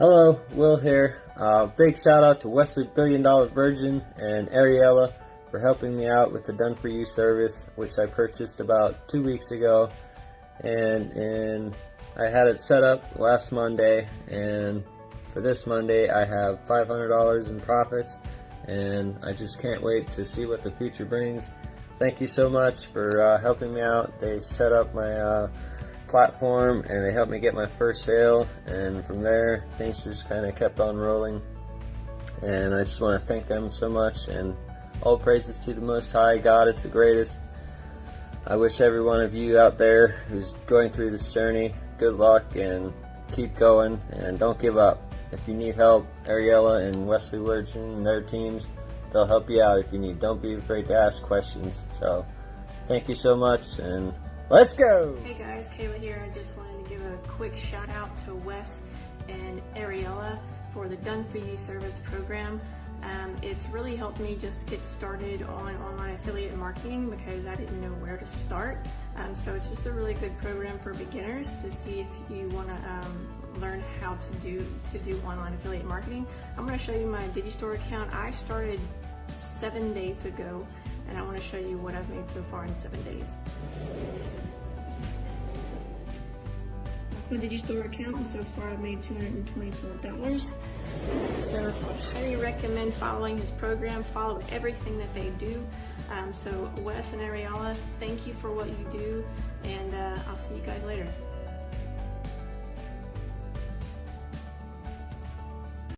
Hello, Will here. Big shout out to Wesley $1 Billion Virgin and Ariella for helping me out with the Done For You service, which I purchased about 2 weeks ago. And I had it set up last Monday, and for this Monday I have $500 in profits, and I just can't wait to see what the future brings. Thank you so much for helping me out. They set up my platform and they helped me get my first sale, and from there things just kind of kept on rolling, and I just want to thank them so much, and all praises to the Most High. God is the greatest. I wish every one of you out there who's going through this journey good luck, and keep going and don't give up. If you need help, Ariella and Wesley Virgin and their teams, they'll help you out if you need. Don't be afraid to ask questions. So thank you so much, and let's go! Hey guys, Kayla here. I just wanted to give a quick shout out to Wes and Ariella for the Done For You service program. It's really helped me just get started on online affiliate marketing because I didn't know where to start. So it's just a really good program for beginners to see if you want to learn how to do online affiliate marketing. I'm going to show you my Digistore account. I started 7 days ago, and I want to show you what I've made so far in 7 days. That's my Digistore account, and so far I've made $224. So I highly recommend following his program. Follow everything that they do. So Wes and Ariella, thank you for what you do, and I'll see you guys later.